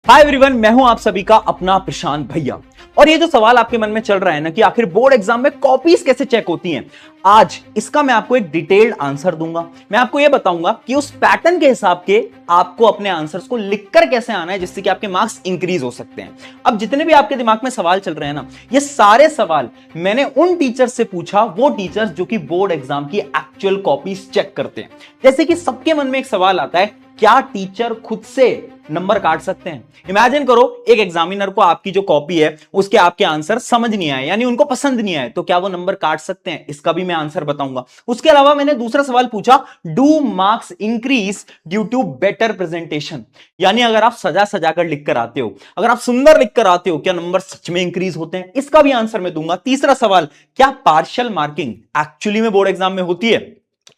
Hi everyone, मैं हूं आप सभी का अपना प्रशांत भैया। और ये जो सवाल आपके मन में चल रहा है ना कि आखिर बोर्ड एग्जाम में कॉपीज कैसे चेक होती हैं, आज इसका मैं आपको एक डिटेल्ड आंसर दूंगा। मैं आपको ये बताऊंगा कि उस पैटर्न के हिसाब के आपको अपने आंसर्स को लिखकर कैसे आना है जिससे कि आपके मार्क्स इंक्रीज हो सकते हैं। अब जितने भी आपके दिमाग में सवाल चल रहे हैं ना, ये सारे सवाल मैंने उन टीचर्स से पूछा, वो टीचर्स जो कि बोर्ड एग्जाम की एक्चुअल कॉपीज चेक करते हैं। जैसे कि सबके मन में एक सवाल आता है, क्या टीचर खुद से नंबर काट सकते हैं? इमेजिन करो, एक एग्जामिनर को आपकी जो कॉपी है उसके आपके आंसर समझ नहीं आए, यानी उनको पसंद नहीं आए, तो क्या वो नंबर काट सकते हैं? इसका भी मैं आंसर बताऊंगा। उसके अलावा मैंने दूसरा सवाल पूछा, do marks increase due to better presentation? यानी अगर आप सजा सजा कर लिख कर आते हो, अगर आप सुंदर लिख कर आते हो, क्या नंबर सच में इंक्रीज होते हैं? इसका भी आंसर मैं दूंगा। तीसरा सवाल, क्या पार्शियल मार्किंग एक्चुअली में बोर्ड एग्जाम में होती है?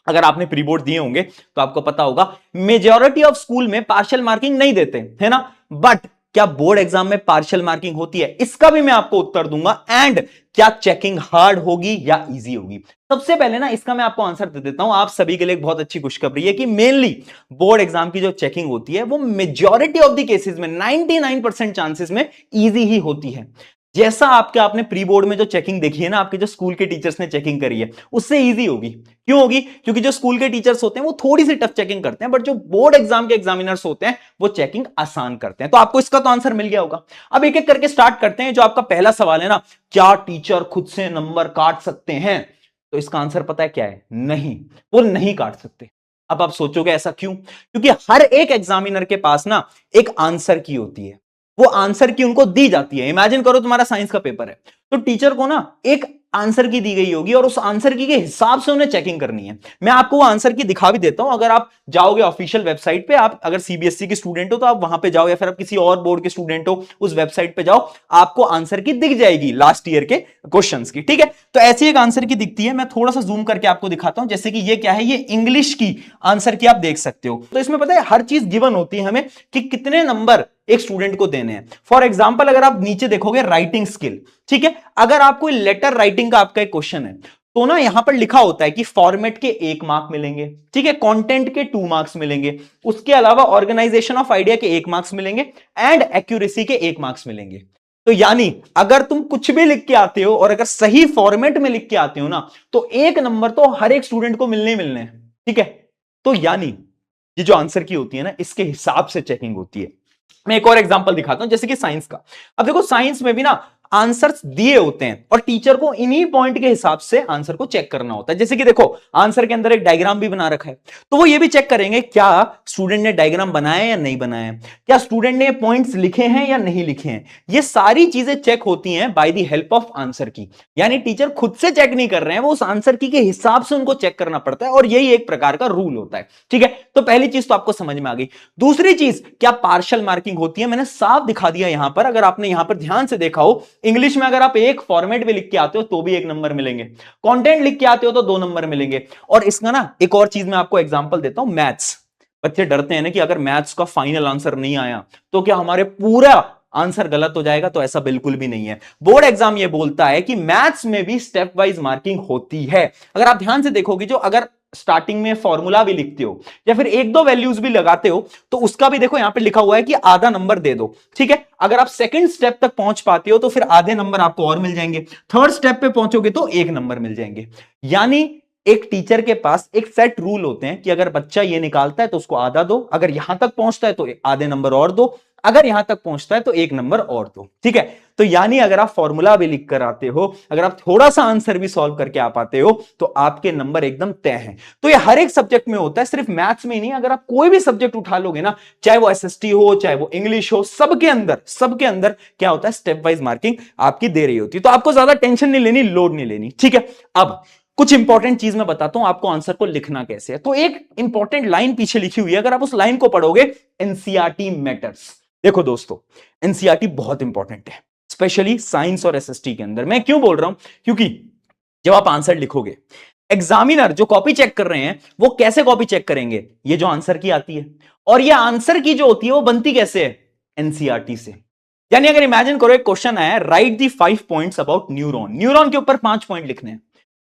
अगर आपने प्री बोर्ड दिए होंगे तो आपको पता होगा मेजॉरिटी ऑफ स्कूल में पार्शियल मार्किंग नहीं देते, है ना। बट क्या बोर्ड एग्जाम में पार्शियल मार्किंग होती है? इसका भी मैं आपको उत्तर दूंगा। एंड क्या चेकिंग हार्ड होगी या इजी होगी? सबसे पहले ना इसका मैं आपको आंसर दे देता हूं। आप सभी के लिए एक बहुत अच्छी खुशखबरी है कि मेनली बोर्ड एग्जाम की जो चेकिंग होती है वो मेजॉरिटी ऑफ द केसेस में 99% चांसेस में इजी ही होती है। जैसा आपने प्री बोर्ड में जो चेकिंग देखी है ना, आपके जो स्कूल के टीचर्स ने चेकिंग करी है, उससे इजी होगी। क्यों होगी? क्योंकि जो स्कूल के टीचर्स होते हैं वो थोड़ी सी टफ चेकिंग करते हैं, बट जो बोर्ड एग्जाम के एग्जामिनर्स होते हैं वो चेकिंग आसान करते हैं। तो आपको इसका तो आंसर मिल गया होगा। अब एक एक करके स्टार्ट करते हैं। जो आपका पहला सवाल है ना, क्या टीचर खुद से नंबर काट सकते हैं? तो इसका आंसर पता है क्या है? नहीं, वो नहीं काट सकते। अब आप सोचोगे ऐसा क्यों? क्योंकि हर एक एग्जामिनर के पास ना एक आंसर की होती है, वो आंसर की उनको दी जाती है। इमेजिन करो तुम्हारा साइंस का पेपर है, तो टीचर को ना एक आंसर की दी गई होगी और उस आंसर की के हिसाब से उन्हें चेकिंग करनी है। मैं आपको वो आंसर की दिखा भी देता हूं। अगर आप जाओगे ऑफिशियल वेबसाइट पे, आप अगर सीबीएसई की स्टूडेंट हो तो आप वहां पे जाओ, या फिर आप किसी और बोर्ड के स्टूडेंट हो उस वेबसाइट पे जाओ, आपको आंसर की दिख जाएगी लास्ट ईयर के क्वेश्चंस की। ठीक है, तो ऐसी एक आंसर की दिखती है। मैं थोड़ा सा जूम करके आपको दिखाता हूं। जैसे कि ये क्या है, ये इंग्लिश की आंसर की आप देख सकते हो। तो इसमें पता है हर चीज गिवन होती है हमें कि कितने नंबर एक स्टूडेंट को देने हैं। फॉर एग्जाम्पल, अगर आप नीचे देखोगे राइटिंग स्किल, ठीक है, अगर आप कोई लेटर राइटिंग का आपका एक क्वेश्चन है तो ना यहां पर लिखा होता है कि फॉर्मेट के 1 मार्क मिलेंगे, ठीक है, कंटेंट के 2 मार्क्स मिलेंगे, उसके अलावा ऑर्गेनाइजेशन ऑफ आइडिया के 1 मार्क्स मिलेंगे एंड एक्यूरेसी के 1 मार्क्स मिलेंगे। तो यानी अगर तुम कुछ भी लिख के आते हो और अगर सही फॉर्मेट में लिख के आते हो ना, तो 1 नंबर तो हर एक स्टूडेंट को मिलने ही मिलने हैं। ठीक है, तो यानी ये जो आंसर की होती है ना, इसके हिसाब से चेकिंग होती है। मैं एक और एग्जांपल दिखाता हूं, जैसे कि साइंस का। अब देखो, साइंस में भी ना आंसर्स दिए होते हैं और टीचर को इन्हीं पॉइंट के हिसाब से आंसर को चेक करना होता है। जैसे कि देखो, आंसर के अंदर एक डायग्राम भी बना रखा है, तो वो ये भी चेक करेंगे क्या स्टूडेंट ने डायग्राम बनाया या नहीं बनाया, क्या स्टूडेंट ने पॉइंट्स लिखे हैं या नहीं लिखे हैं। ये सारी चीजें चेक होती हैं by the help of answer की। यानी टीचर खुद से चेक नहीं कर रहे हैं, वो उस आंसर की के हिसाब से उनको चेक करना पड़ता है, और यही एक प्रकार का रूल होता है। ठीक है, तो पहली चीज तो आपको समझ में आ गई। दूसरी चीज, क्या पार्शियल मार्किंग होती है? मैंने साफ दिखा दिया यहां पर। अगर आपने यहां पर ध्यान से देखा हो, इंग्लिश में अगर आप एक फॉर्मेट भी लिख के आते हो तो भी 1 नंबर मिलेंगे, कंटेंट लिख के आते हो तो 2 नंबर मिलेंगे। और इसका ना एक और चीज मैं आपको एग्जांपल देता हूं, मैथ्स। बच्चे डरते हैं ना कि अगर मैथ्स का फाइनल आंसर नहीं आया तो क्या हमारे पूरा आंसर गलत हो जाएगा? तो ऐसा बिल्कुल भी नहीं है। बोर्ड एग्जाम ये बोलता है कि मैथ्स में भी स्टेप वाइज मार्किंग होती है। अगर आप ध्यान से देखोगे, जो अगर स्टार्टिंग में फॉर्मूला भी लिखते हो या फिर 1-2 वैल्यूज भी लगाते हो, तो उसका भी देखो यहां पे लिखा हुआ है कि आधा नंबर दे दो। ठीक है, अगर आप सेकंड स्टेप तक पहुंच पाते हो तो फिर आधे नंबर आपको और मिल जाएंगे, थर्ड स्टेप पे पहुंचोगे तो 1 नंबर मिल जाएंगे। यानी एक टीचर के पास एक सेट रूल होते हैं कि अगर बच्चा ये निकालता है तो उसको आधा दो, अगर यहां तक पहुंचता है तो आधे नंबर और दो, अगर यहां तक पहुंचता है तो 1 नंबर और दो। ठीक है, तो यानी अगर आप फॉर्मूला भी लिख कर आते हो, अगर आप थोड़ा सा आंसर भी सॉल्व करके आ पाते हो, तो आपके नंबर एकदम तय हैं। तो ये हर एक सब्जेक्ट में होता है, सिर्फ मैथ्स में ही नहीं। अगर आप कोई भी सब्जेक्ट उठा लोगे ना, चाहे वो एसएसटी हो, चाहे वो इंग्लिश हो, सबके अंदर क्या होता है, स्टेप वाइज मार्किंग आपकी दे रही होती है। तो आपको ज्यादा टेंशन नहीं लेनी, लोड नहीं लेनी। ठीक है, अब कुछ इंपॉर्टेंट चीज मैं बताता हूं आपको, आंसर को लिखना कैसे है। तो एक इंपॉर्टेंट लाइन पीछे लिखी हुई है, अगर आप उस लाइन को पढ़ोगे, एनसीईआरटी मैटर्स। देखो दोस्तों, एनसीईआरटी बहुत इंपॉर्टेंट है, स्पेशली साइंस और एसएसटी के अंदर। मैं क्यों बोल रहा हूं? क्योंकि जब आप आंसर लिखोगे, एग्जामिनर जो कॉपी चेक कर रहे हैं वो कैसे कॉपी चेक करेंगे? ये जो आंसर की आती है, और ये आंसर की जो होती है वो बनती कैसे है? एनसीईआरटी से। यानी अगर इमेजिन करो, एक क्वेश्चन आया, right the 5 points about neuron. Neuron के ऊपर 5 पॉइंट लिखने हैं,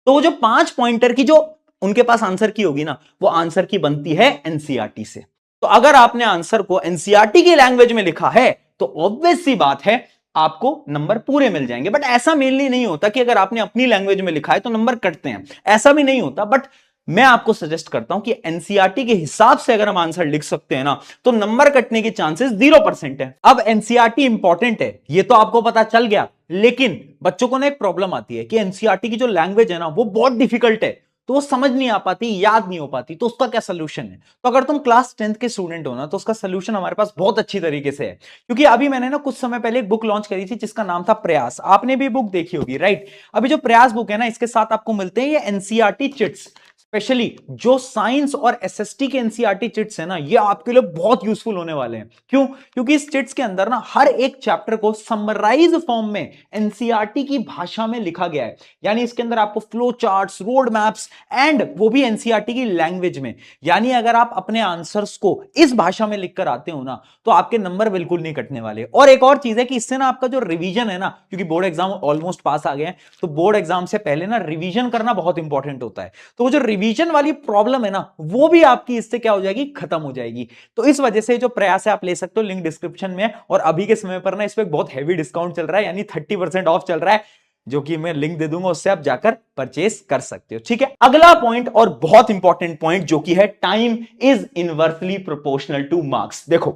तो वो जो 5 पॉइंटर की जो उनके पास आंसर की होगी ना, वो आंसर की बनती है एनसीईआरटी से। तो अगर आपने आंसर को एनसीईआरटी की लैंग्वेज में लिखा है तो ऑब्वियस सी बात है आपको नंबर पूरे मिल जाएंगे। बट ऐसा मेनली नहीं होता कि अगर आपने अपनी लैंग्वेज में लिखा है तो नंबर कटते हैं, ऐसा भी नहीं होता। बट मैं आपको सजेस्ट करता हूं कि एनसीईआरटी के हिसाब से अगर हम आंसर लिख सकते हैं ना, तो नंबर कटने के चांसेस 0% है। अब एनसीईआरटी इंपॉर्टेंट है, ये तो आपको पता चल गया, लेकिन बच्चों को ना एक प्रॉब्लम आती है कि एनसीईआरटी की जो लैंग्वेज है ना वो बहुत डिफिकल्ट है, तो वो समझ नहीं आ पाती, याद नहीं हो पाती। तो उसका क्या सोल्यूशन है? तो अगर तुम क्लास 10th के स्टूडेंट हो ना, तो उसका सोल्यूशन हमारे पास बहुत अच्छी तरीके से है। क्योंकि अभी मैंने ना कुछ समय पहले एक बुक लॉन्च करी थी जिसका नाम था प्रयास, आपने भी बुक देखी होगी, राइट? अभी जो प्रयास बुक है ना, इसके साथ आपको मिलते हैं ये एनसीईआरटी चिट्स। स्पेशली जो साइंस और एसएसटी के एनसीईआरटी चिट्स है ना, ये आपके लिए बहुत यूजफुल होने वाले हैं। क्यों? क्योंकि इस चिट्स के अंदर ना हर एक चैप्टर को समराइज फॉर्म में एनसीईआरटी की भाषा में लिखा गया है। यानी इसके अंदर आपको flow charts, road maps, and वो भी एनसीईआरटी की लैंग्वेज में। यानी अगर आप अपने आंसर्स को इस भाषा में लिखकर आते हो ना, तो आपके नंबर बिल्कुल नहीं कटने वाले। और एक और चीज है कि इससे ना आपका जो रिवीजन है ना, क्योंकि बोर्ड एग्जाम ऑलमोस्ट पास आ गए हैं, तो बोर्ड एग्जाम से पहले ना रिवीजन करना बहुत इंपॉर्टेंट होता है। तो वो जो रिवीजन वाली प्रॉब्लम है ना, वो भी आपकी इससे क्या हो जाएगी, खत्म हो जाएगी। तो इस वजह से जो प्रयास है आप ले सकते हो, लिंक डिस्क्रिप्शन में। और अभी के समय पर ना इस पे बहुत हैवी डिस्काउंट चल रहा है, यानी 30% ऑफ चल रहा है, जो कि मैं लिंक दे दूंगा, उससे आप जाकर परचेस कर सकते हो। ठीक है, अगला पॉइंट और बहुत इंपॉर्टेंट पॉइंट जो कि है time is inversely proportional two marks. देखो,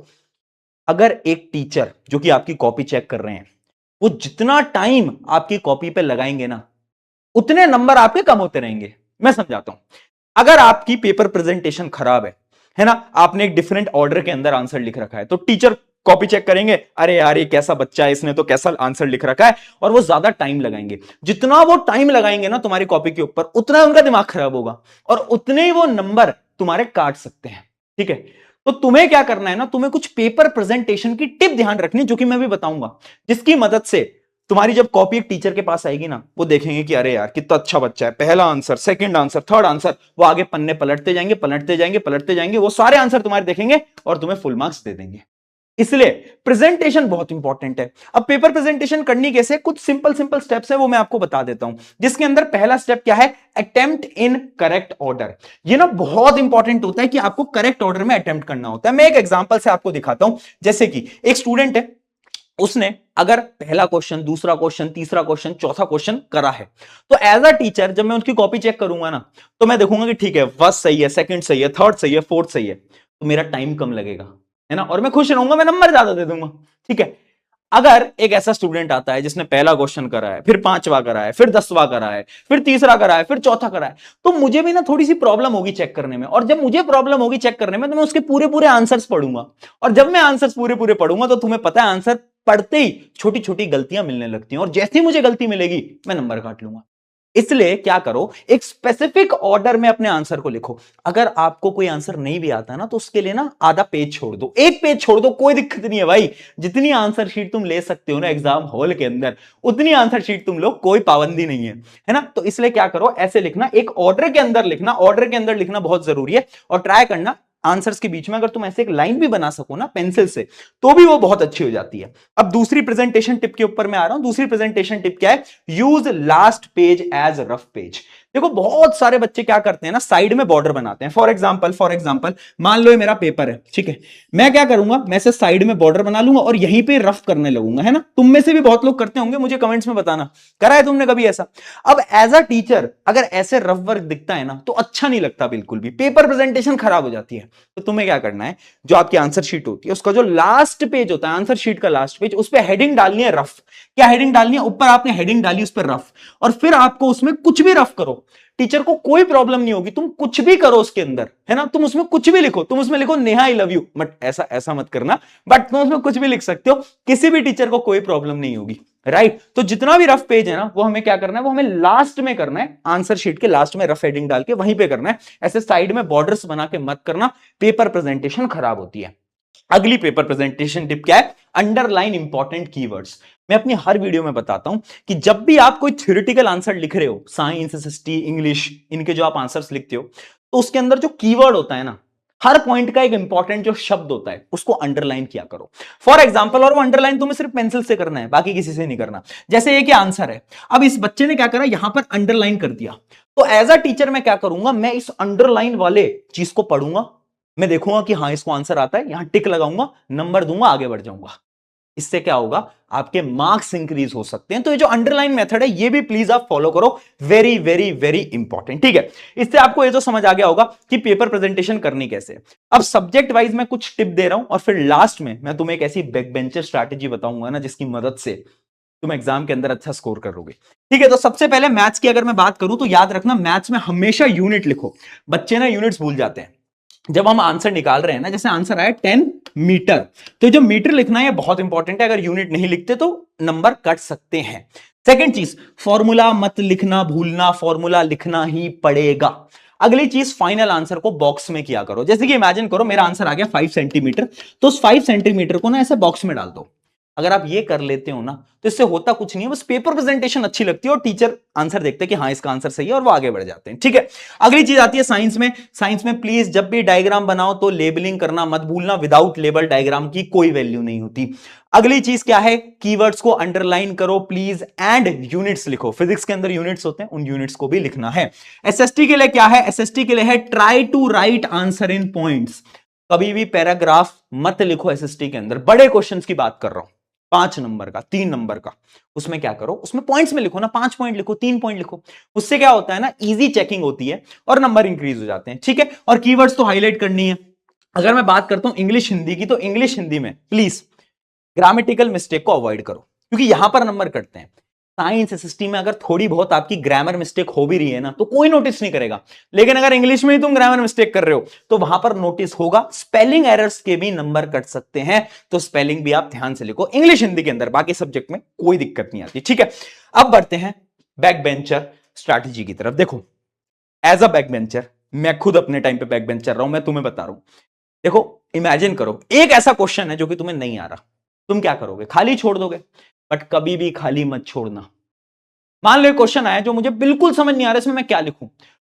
अगर एक टीचर जो कि आपकी कॉपी चेक कर रहे हैं, वो जितना टाइम आपकी कॉपी पे लगाएंगे ना, उतने नंबर आपके कम होते रहेंगे। मैं समझाता हूं। अगर आपकी पेपर प्रेजेंटेशन खराब है ना, आपने एक डिफरेंट ऑर्डर के अंदर आंसर लिख रखा है, तो टीचर कॉपी चेक करेंगे, अरे यार ये कैसा बच्चा है, इसने तो कैसा आंसर लिख रखा है, और वो ज्यादा टाइम लगाएंगे। जितना वो टाइम लगाएंगे ना तुम्हारी कॉपी के ऊपर, उतना उनका दिमाग खराब होगा, और उतने ही वो नंबर तुम्हारे काट सकते हैं। ठीक है, तो तुम्हें क्या करना है ना, तुम्हें कुछ पेपर प्रेजेंटेशन की टिप ध्यान रखनी, जो कि मैं भी बताऊंगा, जिसकी मदद से तुम्हारी जब कॉपी एक टीचर के पास आएगी ना, वो देखेंगे कि अरे यार कितना अच्छा बच्चा है, पहला answer, second answer, third answer, वो आगे पन्ने पलटते जाएंगे, पलटते जाएंगे, पलटते जाएंगे, वो सारे आंसर तुम्हारे देखेंगे और तुम्हें फुल मार्क्स दे देंगे। इसलिए प्रेजेंटेशन बहुत इंपॉर्टेंट है। अब पेपर प्रेजेंटेशन करनी कैसे, कुछ सिंपल सिंपल स्टेप्स है, वो मैं आपको बता देता हूं। जिसके अंदर पहला स्टेप क्या है, अटेम्प्ट इन करेक्ट ऑर्डर। ये ना बहुत इंपॉर्टेंट होता है कि आपको करेक्ट ऑर्डर में अटेम्प्ट करना होता है। मैं एक एग्जांपल से आपको दिखाता हूं। जैसे कि एक स्टूडेंट है, उसने अगर पहला क्वेश्चन, दूसरा क्वेश्चन, तीसरा क्वेश्चन, चौथा क्वेश्चन करा है, तो एज अ टीचर जब मैं उसकी कॉपी चेक करूंगा ना, तो मैं देखूंगा कि ठीक है, फर्स्ट सही है, सेकंड सही है, थर्ड सही है, फोर्थ सही है, तो मेरा टाइम कम लगेगा, है ना, और मैं खुश रहूंगा, मैं नंबर ज्यादा दे दूंगा। ठीक है। अगर एक ऐसा स्टूडेंट आता है जिसने पहला क्वेश्चन करा है, फिर पांचवा करा है, फिर 10वां करा है, फिर तीसरा करा है, फिर चौथा करा है, तो मुझे भी ना थोड़ी सी प्रॉब्लम होगी चेक करने में। और जब मुझे प्रॉब्लम होगी चेक करने में, तो मैं उसके पूरे पूरे आंसर्स पढ़ूंगा। और जब मैं आंसर्स पूरे पूरे पढ़ूंगा, तो तुम्हें पता है आंसर पढ़ते ही छोटी छोटी गलतियां मिलने लगती हैं, और जैसे ही मुझे गलती मिलेगी, मैं नंबर काट लूंगा। इसलिए क्या करो, एक स्पेसिफिक ऑर्डर में अपने आंसर को लिखो। अगर आपको कोई आंसर नहीं भी आता ना, तो उसके लिए ना आधा पेज छोड़ दो, एक पेज छोड़ दो, कोई दिक्कत नहीं है भाई। जितनी आंसर शीट तुम ले सकते हो ना एग्जाम हॉल के अंदर, उतनी आंसर शीट तुम लो, कोई पाबंदी नहीं है ना। तो इसलिए क्या करो, ऐसे लिखना, एक ऑर्डर के अंदर लिखना, ऑर्डर के अंदर लिखना बहुत जरूरी है। और ट्राई करना आंसर्स के बीच में अगर तुम ऐसे एक लाइन भी बना सको ना पेंसिल से, तो भी वो बहुत अच्छी हो जाती है। अब दूसरी प्रेजेंटेशन टिप के ऊपर मैं आ रहा हूं। दूसरी प्रेजेंटेशन टिप क्या है, use last page as rough page. देखो, बहुत सारे बच्चे क्या करते हैं ना, साइड में बॉर्डर बनाते हैं। फॉर एग्जांपल मान लो ये मेरा पेपर है, ठीक है, मैं क्या करूंगा, मैं से साइड में बॉर्डर बना लूंगा और यहीं पे रफ करने लगूंगा, है ना। तुम में से भी बहुत लोग करते होंगे, मुझे कमेंट्स में बताना, करा है तुमने कभी ऐसा? अब एज अ टीचर अगर ऐसे रफ वर्क दिखता है ना, तो अच्छा नहीं लगता बिल्कुल भी, पेपर प्रेजेंटेशन खराब हो जाती है। तो तुम्हें क्या करना है, जो आपकी आंसर शीट होती है, उसका जो लास्ट पेज होता है, आंसर शीट का लास्ट पेज, उस पर हेडिंग डालनी है रफ। क्या हेडिंग डालनी है, ऊपर आपने हेडिंग डाली, उस पर रफ, और फिर आपको उसमें कुछ भी रफ करो, टीचर को कोई प्रॉब्लम नहीं होगी। तुम कुछ भी करो उसके अंदर, है ना, तुम उसमें कुछ भी लिखो, तुम उसमें लिखो Neha I love you, but ऐसा ऐसा मत करना, बट तुम उसमें कुछ भी लिख सकते हो, किसी भी टीचर को कोई प्रॉब्लम नहीं होगी, राइट। तो जितना भी रफ पेज है ना, वो हमें क्या करना है, वो हमें लास्ट में करना है, आंसर शीट के लास्ट में रफ हेडिंग डाल के वहीं पे करना है। ऐसे साइड में बॉर्डर्स बना के मत करना, पेपर प्रेजेंटेशन खराब होती है। अगली पेपर प्रेजेंटेशन टिप क्या है, अंडरलाइन इंपॉर्टेंट कीवर्ड्स। मैं अपनी हर वीडियो में बताता हूं कि जब भी आप कोई थ्योरेटिकल आंसर लिख रहे हो, साइंस, एसएसटी, इंग्लिश, इनके जो आप आंसर्स लिखते हो, तो उसके अंदर जो कीवर्ड होता है ना, हर पॉइंट का एक इंपॉर्टेंट जो शब्द होता है, उसको अंडरलाइन किया करो। फॉर एग्जाम्पल, और वो अंडरलाइन तुम्हें सिर्फ पेंसिल से करना है, बाकी किसी से नहीं करना। जैसे ये क्या आंसर है, अब इस बच्चे ने क्या करा, यहां पर अंडरलाइन कर दिया, तो एज अ टीचर मैं क्या करूंगा, मैं इस अंडरलाइन वाले चीज को पढ़ूंगा, मैं देखूंगा कि हाँ इसको आंसर आता है, यहां टिक लगाऊंगा, नंबर दूंगा, आगे बढ़ जाऊंगा। इससे क्या होगा, आपके मार्क्स इंक्रीज हो सकते हैं। तो ये जो अंडरलाइन मेथड है ये भी प्लीज आप फॉलो करो, वेरी वेरी वेरी इंपॉर्टेंट। ठीक है, इससे आपको ये तो समझ आ गया होगा कि पेपर प्रेजेंटेशन करनी कैसे। अब सब्जेक्ट वाइज मैं कुछ टिप दे रहा हूं और फिर लास्ट में मैं तुम्हें एक ऐसी बैक बेंचर स्ट्रैटेजी बताऊंगा ना जिसकी मदद से तुम एग्जाम के अंदर अच्छा स्कोर करोगे। ठीक है, तो सबसे पहले मैथ्स की अगर मैं बात करूं तो याद रखना, मैथ्स में हमेशा यूनिट लिखो। बच्चे ना यूनिट्स भूल जाते हैं जब हम आंसर निकाल रहे हैं ना। जैसे आंसर आया 10 मीटर, तो जो मीटर लिखना है बहुत इंपॉर्टेंट है। अगर यूनिट नहीं लिखते तो नंबर कट सकते हैं। सेकंड चीज, फॉर्मूला मत लिखना भूलना, फॉर्मूला लिखना ही पड़ेगा। अगली चीज, फाइनल आंसर को बॉक्स में किया करो। जैसे कि इमेजिन करो मेरा आंसर आ गया 5 सेंटीमीटर, तो उस 5 सेंटीमीटर को ना ऐसे बॉक्स में डाल दो। अगर आप ये कर लेते हो ना तो इससे होता कुछ नहीं है, बस पेपर प्रेजेंटेशन अच्छी लगती है और टीचर आंसर देखते हैं कि हाँ इसका आंसर सही है और वो आगे बढ़ जाते हैं। ठीक है, अगली चीज आती है साइंस में। साइंस में प्लीज जब भी डायग्राम बनाओ तो लेबलिंग करना मत भूलना, विदाउट लेबल डायग्राम की कोई वैल्यू नहीं होती। अगली चीज क्या है, कीवर्ड्स को अंडरलाइन करो प्लीज, एंड यूनिट्स लिखो। फिजिक्स के अंदर यूनिट्स होते हैं, उन यूनिट्स को भी लिखना है। एसएसटी के लिए क्या है, एसएसटी के लिए है try to write answer in points. कभी भी पैराग्राफ मत लिखो एसएसटी के अंदर, बड़े क्वेश्चंस की बात कर रहा हूं, 5 नंबर का 3 नंबर का, उसमें क्या करो, उसमें पॉइंट्स में लिखो ना, 5 पॉइंट लिखो, 3 पॉइंट लिखो। उससे क्या होता है ना, इजी चेकिंग होती है और नंबर इंक्रीज हो जाते हैं। ठीक है, और कीवर्ड्स तो हाईलाइट करनी है। अगर मैं बात करता हूं इंग्लिश हिंदी की, तो इंग्लिश हिंदी में प्लीज ग्रामेटिकल मिस्टेक को अवॉइड करो, क्योंकि यहां पर नंबर कटते हैं। साइंस एसएसटी में अगर थोड़ी बहुत आपकी ग्रामर मिस्टेक हो भी रही है ना तो कोई नोटिस नहीं करेगा, लेकिन अगर इंग्लिश में ही तुम ग्रामर मिस्टेक कर रहे हो तो वहां पर नोटिस होगा। स्पेलिंग एरर्स के भी नंबर कट सकते हैं, तो स्पेलिंग भी आप ध्यान से लिखो इंग्लिश हिंदी के अंदर, बाकी सब्जेक्ट में कोई दिक्कत नहीं आती। ठीक है, अब बढ़ते हैं बैक बेंचर स्ट्रैटेजी की तरफ। देखो, एज अ बैक बेंचर, मैं खुद अपने टाइम पे बैक बेंचर रहा हूं, मैं तुम्हें बता रहा हूं। देखो, इमेजिन करो एक ऐसा क्वेश्चन है जो कि तुम्हें नहीं आ रहा, तुम क्या करोगे, खाली छोड़ दोगे? बट कभी भी खाली मत छोड़ना। मान लो क्वेश्चन आया जो मुझे बिल्कुल समझ नहीं आ रहा, इसमें मैं क्या लिखूं,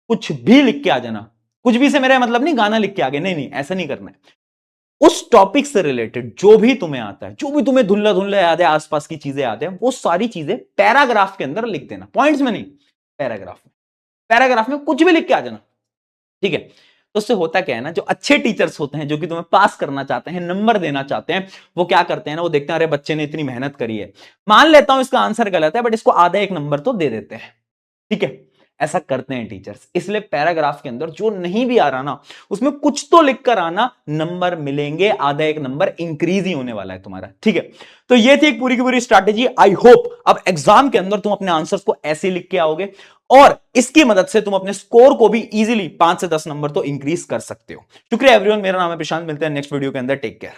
कुछ भी लिख के आ जाना। कुछ भी से मेरा मतलब नहीं गाना लिख के आगे, नहीं नहीं, ऐसा नहीं करना है। उस टॉपिक से रिलेटेड जो भी तुम्हें आता है, जो भी तुम्हें धुंधला धुंधला याद है, आसपास की चीजें याद है, वो सारी चीजें पैराग्राफ के अंदर लिख देना, पॉइंट्स में नहीं, पैराग्राफ में। पैराग्राफ में कुछ भी लिख के आ जाना। ठीक है, तो उससे होता क्या है ना, जो अच्छे टीचर्स होते हैं, जो कि तुम्हें पास करना चाहते हैं, नंबर देना चाहते हैं, वो क्या करते हैं ना, वो देखते हैं अरे बच्चे ने इतनी मेहनत करी है, मान लेता हूं इसका आंसर गलत है बट इसको आधा एक नंबर तो दे देते हैं। ठीक है, ऐसा करते हैं टीचर्स। इसलिए पैराग्राफ के अंदर जो नहीं भी आ रहा ना, उसमें कुछ तो लिख कर आना, नंबर मिलेंगे, आधा एक नंबर इंक्रीज ही होने वाला है तुम्हारा। ठीक है, तो ये थी एक पूरी की पूरी स्ट्रैटेजी। आई होप अब एग्जाम के अंदर तुम अपने आंसर्स को ऐसे लिख के आओगे और इसकी मदद से तुम अपने स्कोर को भी इजीली 5 से 10 नंबर तो इंक्रीज कर सकते हो। शुक्रिया एवरीवन, मेरा नाम है प्रशांत, मिलते हैं नेक्स्ट वीडियो के अंदर, टेक केयर।